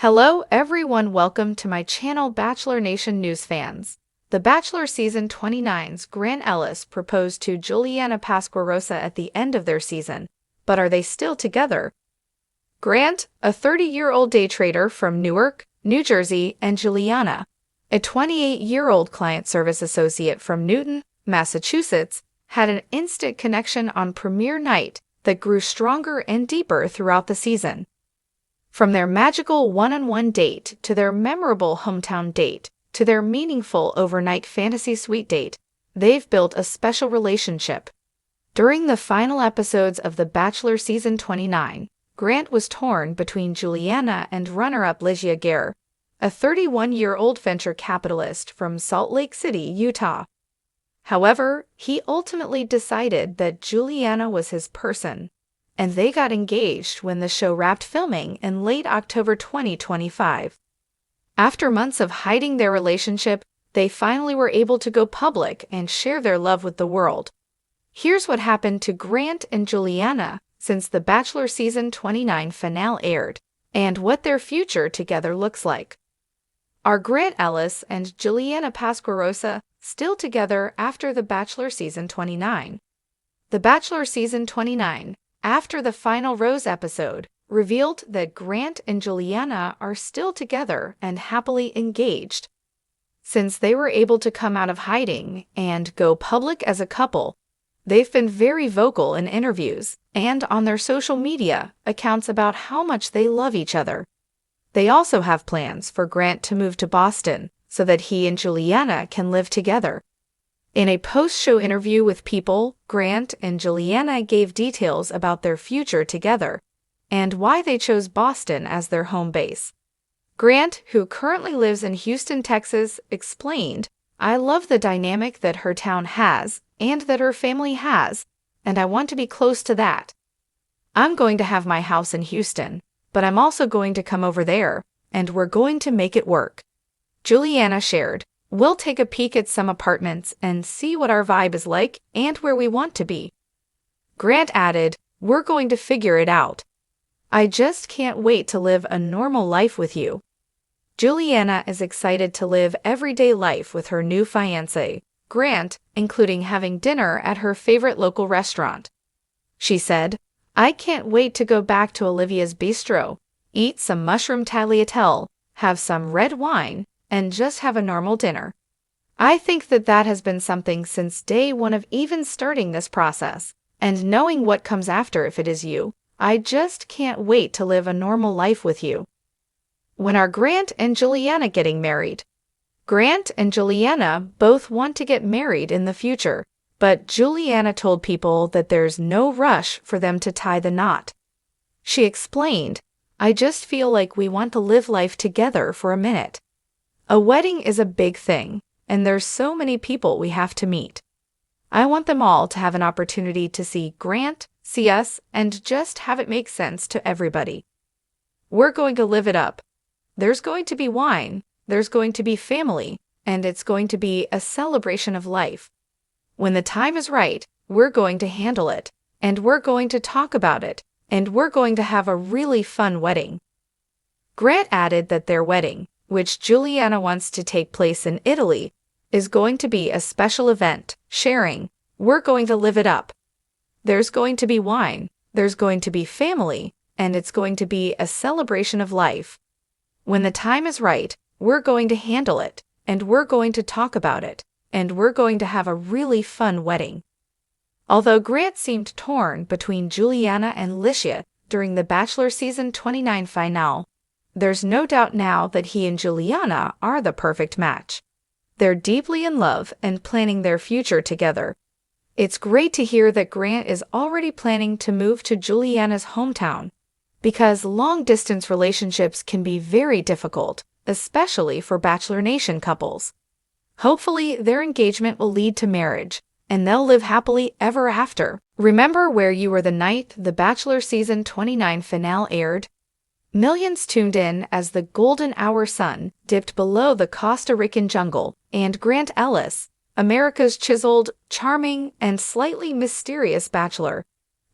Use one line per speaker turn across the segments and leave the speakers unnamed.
Hello everyone, welcome to my channel Bachelor Nation News fans. The Bachelor Season 29's Grant Ellis proposed to Juliana Pasquarosa at the end of their season, but are they still together? Grant, a 30-year-old day trader from Newark, New Jersey, and Juliana, a 28-year-old client service associate from Newton, Massachusetts, had an instant connection on premiere night that grew stronger and deeper throughout the season. From their magical one-on-one date to their memorable hometown date to their meaningful overnight fantasy suite date, they've built a special relationship. During the final episodes of The Bachelor Season 29, Grant was torn between Juliana and runner-up Ellis Juliana, a 31-year-old venture capitalist from Salt Lake City, Utah. However, he ultimately decided that Juliana was his person, and they got engaged when the show wrapped filming in late October 2025. After months of hiding their relationship, they finally were able to go public and share their love with the world. Here's what happened to Grant and Juliana since the Bachelor Season 29 finale aired, and what their future together looks like. Are Grant Ellis and Juliana Pasquarosa still together after the Bachelor Season 29? The Bachelor Season 29, after the final rose episode, revealed that Grant and Juliana are still together and happily engaged. Since they were able to come out of hiding and go public as a couple, they've been very vocal in interviews and on their social media accounts about how much they love each other. They also have plans for Grant to move to Boston so that he and Juliana can live together. In a post-show interview with People, Grant and Juliana gave details about their future together and why they chose Boston as their home base. Grant, who currently lives in Houston, Texas, explained, "I love the dynamic that her town has and that her family has, and I want to be close to that. I'm going to have my house in Houston, but I'm also going to come over there, and we're going to make it work." Juliana shared, "We'll take a peek at some apartments and see what our vibe is like and where we want to be." Grant added, "We're going to figure it out. I just can't wait to live a normal life with you." Juliana is excited to live everyday life with her new fiancé, Grant, including having dinner at her favorite local restaurant. She said, "I can't wait to go back to Olivia's Bistro, eat some mushroom tagliatelle, have some red wine, and just have a normal dinner. I think that has been something since day one of even starting this process, and knowing what comes after if it is you. I just can't wait to live a normal life with you." When are Grant and Juliana getting married? Grant and Juliana both want to get married in the future, but Juliana told People that there's no rush for them to tie the knot. She explained, "I just feel like we want to live life together for a minute. A wedding is a big thing, and there's so many people we have to meet. I want them all to have an opportunity to see Grant, see us, and just have it make sense to everybody. We're going to live it up. There's going to be wine, there's going to be family, and it's going to be a celebration of life. When the time is right, we're going to handle it, and we're going to talk about it, and we're going to have a really fun wedding." Grant added that their wedding, which Juliana wants to take place in Italy, is going to be a special event, sharing, "We're going to live it up. There's going to be wine, there's going to be family, and it's going to be a celebration of life. When the time is right, we're going to handle it, and we're going to talk about it, and we're going to have a really fun wedding." Although Grant seemed torn between Juliana and Ellis during the Bachelor Season 29 finale, there's no doubt now that he and Juliana are the perfect match. They're deeply in love and planning their future together. It's great to hear that Grant is already planning to move to Juliana's hometown, because long-distance relationships can be very difficult, especially for Bachelor Nation couples. Hopefully, their engagement will lead to marriage, and they'll live happily ever after. Remember where you were the night the Bachelor Season 29 finale aired? Millions tuned in as the golden hour sun dipped below the Costa Rican jungle, and Grant Ellis, America's chiseled, charming, and slightly mysterious bachelor,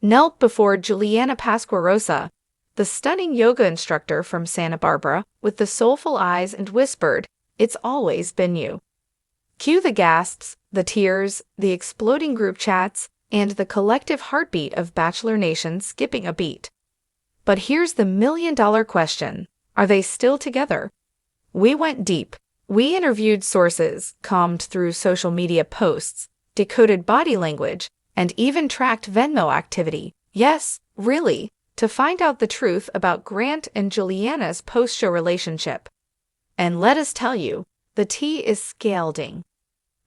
knelt before Juliana Pasquarosa, The stunning yoga instructor from Santa Barbara, with the soulful eyes and whispered, "It's always been you." Cue the gasps, the tears, the exploding group chats, and the collective heartbeat of Bachelor Nation skipping a beat. But here's the million-dollar question. Are they still together? We went deep. We interviewed sources, combed through social media posts, decoded body language, and even tracked Venmo activity. Yes, really, to find out the truth about Grant and Juliana's post-show relationship. And let us tell you, the tea is scalding.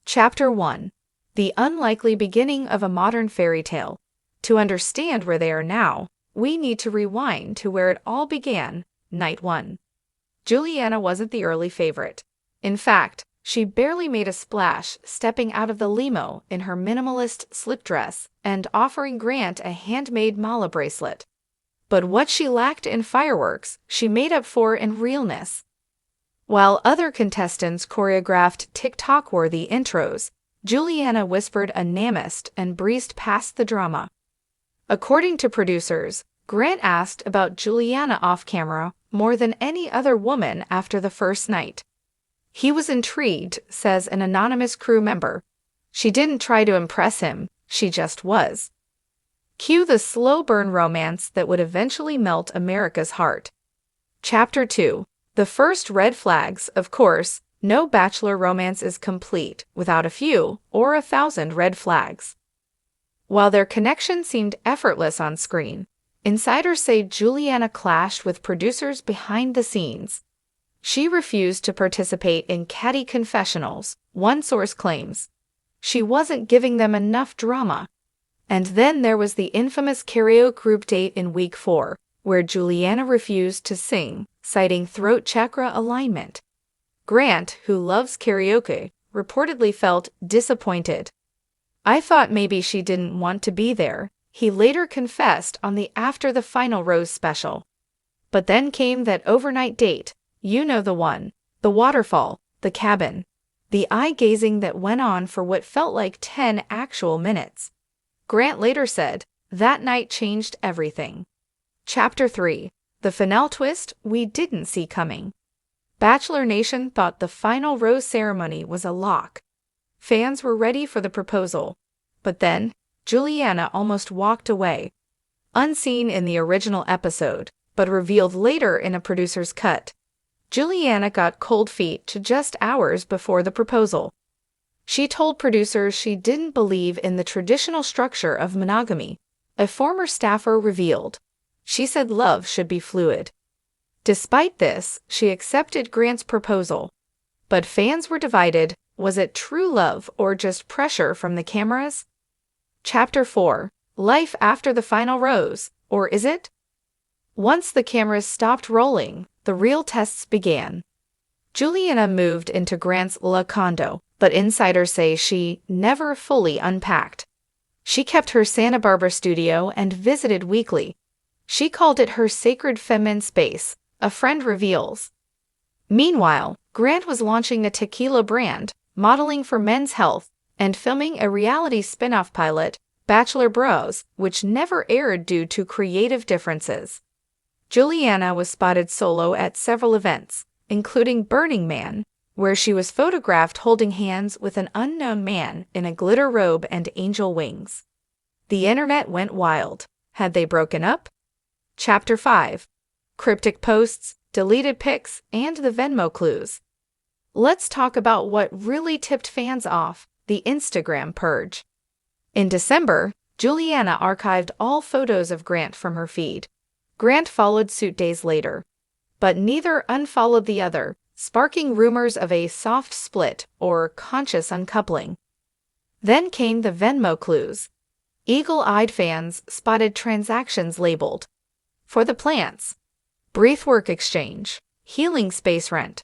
Chapter 1. The unlikely beginning of a modern fairy tale. To understand where they are now, we need to rewind to where it all began, night 1. Juliana wasn't the early favorite. In fact, she barely made a splash stepping out of the limo in her minimalist slip dress and offering Grant a handmade mala bracelet. But what she lacked in fireworks, she made up for in realness. While other contestants choreographed TikTok-worthy intros, Juliana whispered a namaste and breezed past the drama. According to producers, Grant asked about Juliana off-camera more than any other woman after the first night. He was intrigued, says an anonymous crew member. She didn't try to impress him, she just was. Cue the slow-burn romance that would eventually melt America's heart. Chapter 2. The first red flags. Of course, no Bachelor romance is complete without a few or 1,000 red flags. While their connection seemed effortless on screen, insiders say Juliana clashed with producers behind the scenes. She refused to participate in catty confessionals, one source claims. She wasn't giving them enough drama. And then there was the infamous karaoke group date in week 4, where Juliana refused to sing, citing throat chakra alignment. Grant, who loves karaoke, reportedly felt disappointed. "I thought maybe she didn't want to be there," he later confessed on the After the Final Rose special. But then came that overnight date, you know the one, the waterfall, the cabin, the eye-gazing that went on for what felt like 10 actual minutes. Grant later said, "That night changed everything." Chapter 3. The finale twist we didn't see coming. Bachelor Nation thought the final rose ceremony was a lock. Fans were ready for the proposal. But then, Juliana almost walked away. Unseen in the original episode, but revealed later in a producer's cut, Juliana got cold feet just hours before the proposal. She told producers she didn't believe in the traditional structure of monogamy, a former staffer revealed. She said love should be fluid. Despite this, she accepted Grant's proposal. But fans were divided. Was it true love or just pressure from the cameras? Chapter 4. Life after the final rose, or is it? Once the cameras stopped rolling, the real tests began. Juliana moved into Grant's La condo, but insiders say she never fully unpacked. She kept her Santa Barbara studio and visited weekly. She called it her sacred feminine space, a friend reveals. Meanwhile, Grant was launching a tequila brand, modeling for Men's Health, and filming a reality spin-off pilot, Bachelor Bros, which never aired due to creative differences. Juliana was spotted solo at several events, including Burning Man, where she was photographed holding hands with an unknown man in a glitter robe and angel wings. The internet went wild. Had they broken up? Chapter 5. Cryptic posts, deleted pics, and the Venmo clues. Let's talk about what really tipped fans off, the Instagram purge. In December, Juliana archived all photos of Grant from her feed. Grant followed suit days later. But neither unfollowed the other, sparking rumors of a soft split or conscious uncoupling. Then came the Venmo clues. Eagle-eyed fans spotted transactions labeled for the plants, breathwork exchange, healing space rent.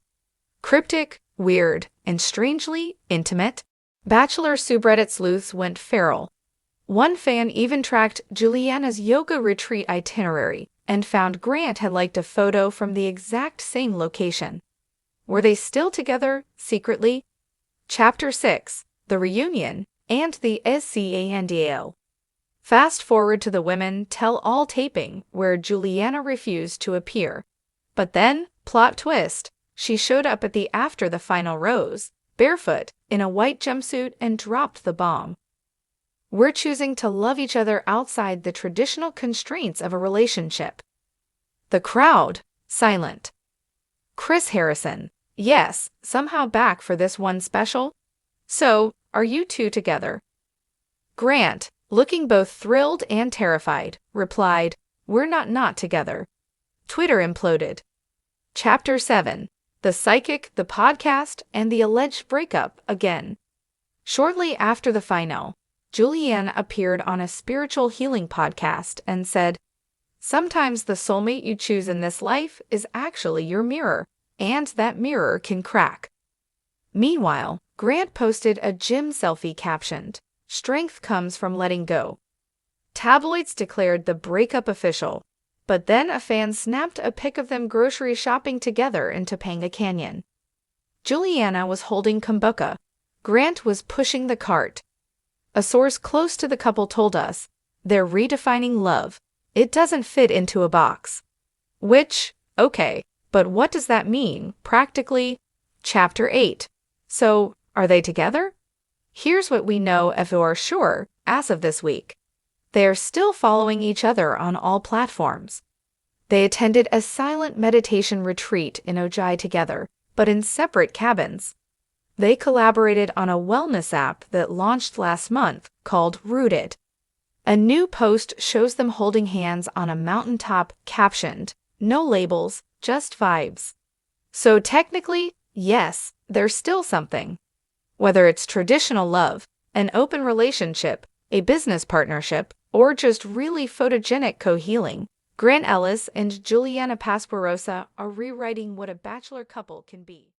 Cryptic, weird, and strangely intimate. Bachelor subreddit sleuths went feral. One fan even tracked Juliana's yoga retreat itinerary and found Grant had liked a photo from the exact same location. Were they still together, secretly? Chapter 6. The Reunion and the Scandal. Fast forward to the women tell-all taping where Juliana refused to appear. But then, plot twist, she showed up at the after the final rose, barefoot, in a white jumpsuit and dropped the bomb. We're choosing to love each other outside the traditional constraints of a relationship. The crowd, silent. Chris Harrison, yes, somehow back for this one special? So, are you two together? Grant, looking both thrilled and terrified, replied, "We're not together." Twitter imploded. Chapter 7. The Psychic, the Podcast, and the Alleged Breakup Again. Shortly after the final, Juliana appeared on a spiritual healing podcast and said, "Sometimes the soulmate you choose in this life is actually your mirror, and that mirror can crack." Meanwhile, Grant posted a gym selfie captioned, "Strength comes from letting go." Tabloids declared the breakup official, but then a fan snapped a pic of them grocery shopping together in Topanga Canyon. Juliana was holding kombucha. Grant was pushing the cart. A source close to the couple told us, "They're redefining love. It doesn't fit into a box." Which, okay, but what does that mean, practically? Chapter 8. So, are they together? Here's what we know for sure as of this week. They are still following each other on all platforms. They attended a silent meditation retreat in Ojai together, but in separate cabins. They collaborated on a wellness app that launched last month called Rooted. A new post shows them holding hands on a mountaintop captioned, "No labels, just vibes." So technically, yes, there's still something. Whether it's traditional love, an open relationship, a business partnership, or just really photogenic co-healing, Grant Ellis and Juliana Pasquarosa are rewriting what a bachelor couple can be.